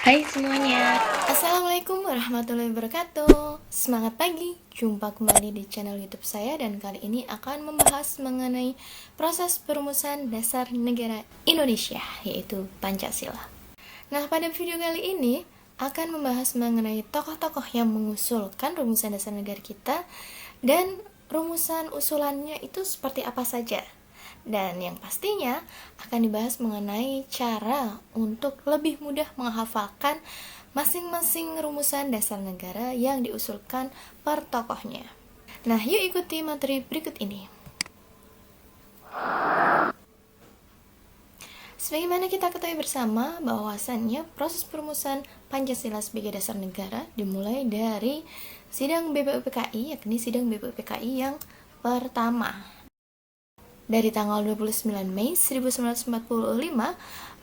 Hai semuanya. Assalamualaikum warahmatullahi wabarakatuh. Semangat pagi, jumpa kembali di channel YouTube saya dan kali ini akan membahas mengenai proses perumusan dasar negara Indonesia, yaitu Pancasila. Nah, pada video kali ini akan membahas mengenai tokoh-tokoh yang mengusulkan rumusan dasar negara kita dan rumusan usulannya itu seperti apa saja. Dan yang pastinya akan dibahas mengenai cara untuk lebih mudah menghafalkan masing-masing rumusan dasar negara yang diusulkan per tokohnya. Nah, yuk ikuti materi berikut ini. Sebagaimana kita ketahui bersama bahwasannya proses perumusan Pancasila sebagai dasar negara dimulai dari sidang BPUPKI, yakni sidang BPUPKI yang pertama. Dari tanggal 29 Mei 1945,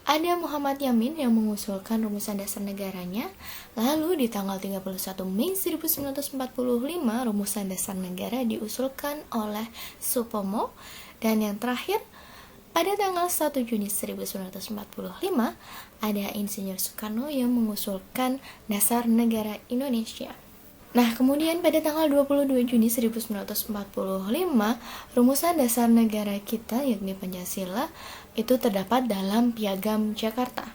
ada Muhammad Yamin yang mengusulkan rumusan dasar negaranya. Lalu di tanggal 31 Mei 1945, rumusan dasar negara diusulkan oleh Supomo. Dan yang terakhir, pada tanggal 1 Juni 1945, ada Insinyur Soekarno yang mengusulkan dasar negara Indonesia. Nah, kemudian pada tanggal 22 Juni 1945, rumusan dasar negara kita, yakni Pancasila, itu terdapat dalam Piagam Jakarta.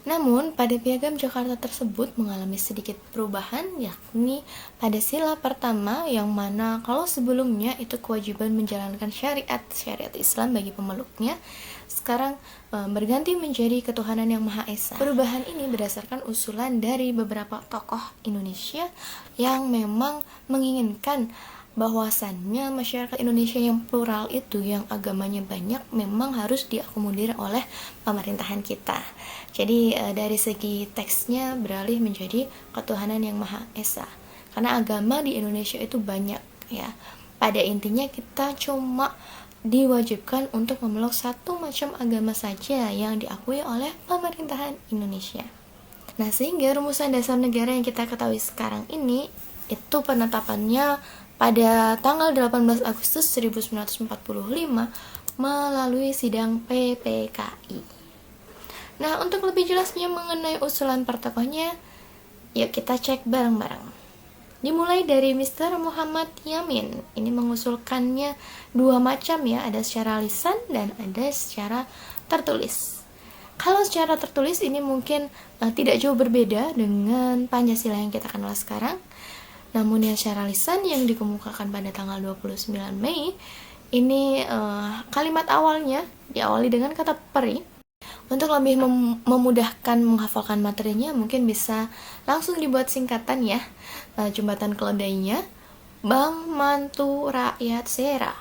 Namun, pada Piagam Jakarta tersebut mengalami sedikit perubahan, yakni pada sila pertama, yang mana kalau sebelumnya itu kewajiban menjalankan syariat Islam bagi pemeluknya, sekarang berganti menjadi ketuhanan yang Maha Esa. Perubahan ini berdasarkan usulan dari beberapa tokoh Indonesia yang memang menginginkan bahwasannya masyarakat Indonesia yang plural itu, yang agamanya banyak, memang harus diakomodir oleh pemerintahan kita. Jadi dari segi teksnya beralih menjadi ketuhanan yang Maha Esa. Karena agama di Indonesia itu banyak ya. Pada intinya kita cuma diwajibkan untuk memeluk satu macam agama saja yang diakui oleh pemerintahan Indonesia. Nah, sehingga rumusan dasar negara yang kita ketahui sekarang ini itu penetapannya pada tanggal 18 Agustus 1945 melalui sidang PPKI. Nah, untuk lebih jelasnya mengenai usulan per tokohnya, yuk kita cek bareng-bareng. Dimulai dari Mr. Muhammad Yamin. Ini mengusulkannya dua macam ya, ada secara lisan dan ada secara tertulis. Kalau secara tertulis ini mungkin tidak jauh berbeda dengan Pancasila yang kita kenal sekarang. Namun yang secara lisan yang dikemukakan pada tanggal 29 Mei, ini kalimat awalnya diawali dengan kata peri. Untuk lebih memudahkan menghafalkan materinya, mungkin bisa langsung dibuat singkatan ya. Jembatan keledainya, Bang Mantu Rakyat Sera,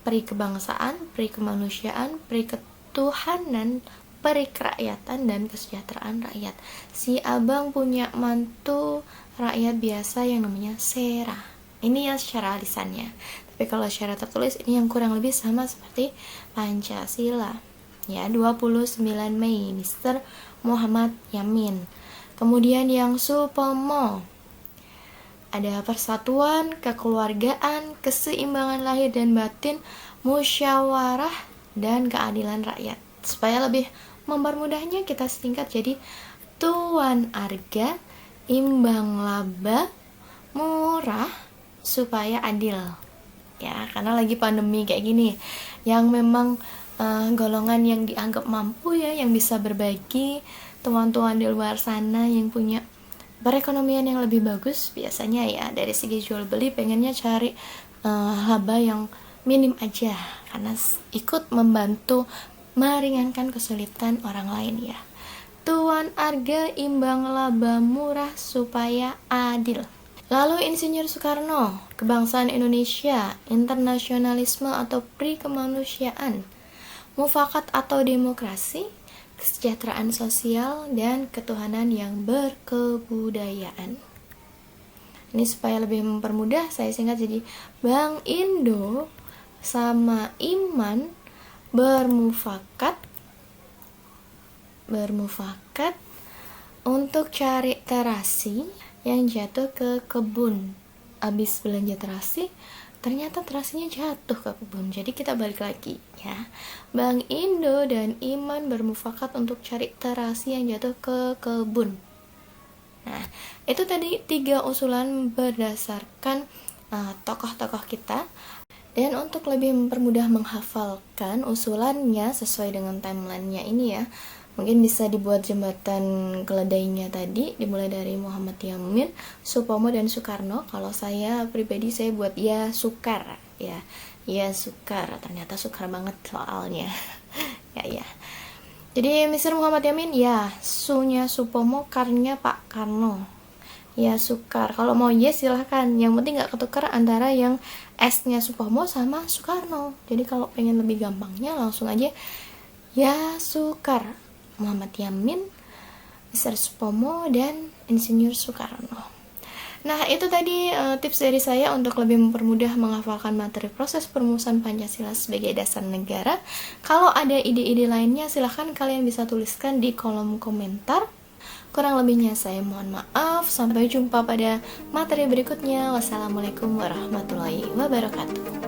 peri kebangsaan, peri kemanusiaan, peri ketuhanan, peri kerakyatan dan kesejahteraan rakyat. Si abang punya mantu rakyat biasa yang namanya Sera. Ini yang secara lisannya. Tapi kalau secara tertulis ini yang kurang lebih sama seperti Pancasila. Ya, 29 Mei, Mr. Muhammad Yamin. Kemudian yang Supomo, ada persatuan, kekeluargaan, keseimbangan lahir dan batin, musyawarah, dan keadilan rakyat. Supaya lebih mempermudahnya kita singkat jadi Tuan Arga, imbang laba, murah, supaya adil. Ya, karena lagi pandemi kayak gini, yang memang golongan yang dianggap mampu ya, yang bisa berbagi, teman-teman di luar sana yang punya perekonomian yang lebih bagus, biasanya ya dari segi jual beli pengennya cari laba yang minim aja, karena ikut membantu meringankan kesulitan orang lain ya. Tuan Arga, imbang laba, murah, supaya adil. Lalu Insinyur Soekarno, kebangsaan Indonesia, internasionalisme atau pri kemanusiaan, mufakat atau demokrasi, kesejahteraan sosial, dan ketuhanan yang berkebudayaan. Ini supaya lebih mempermudah, saya singkat jadi Bang Indo sama Iman bermufakat untuk cari terasi yang jatuh ke kebun. Abis belanja terasi, ternyata terasinya jatuh ke kebun. Jadi kita balik lagi ya. Bang Indo dan Iman bermufakat untuk cari terasi yang jatuh ke kebun. Nah, itu tadi 3 usulan berdasarkan tokoh-tokoh kita. Dan untuk lebih mempermudah menghafalkan usulannya sesuai dengan timelinenya ini ya, mungkin bisa dibuat jembatan keledainya tadi, dimulai dari Muhammad Yamin, Supomo, dan Soekarno. Kalau saya pribadi, saya buat ya Sukar ya. Ya Sukar, ternyata sukar banget soalnya. ya. Jadi Mr. Muhammad Yamin ya, Su-nya Supomo, Kar-nya Pak Karno. Ya Sukar. Kalau mau yes silahkan. Yang penting nggak ketukar antara yang S-nya Supomo sama Soekarno. Jadi kalau pengen lebih gampangnya langsung aja ya Sukar. Muhammad Yamin, Mr. Supomo, dan Insinyur Soekarno. Nah, itu tadi tips dari saya untuk lebih mempermudah menghafalkan materi proses perumusan Pancasila sebagai dasar negara. Kalau ada ide-ide lainnya, silahkan kalian bisa tuliskan di kolom komentar. Kurang lebihnya saya mohon maaf. Sampai jumpa pada materi berikutnya. Wassalamualaikum warahmatullahi wabarakatuh.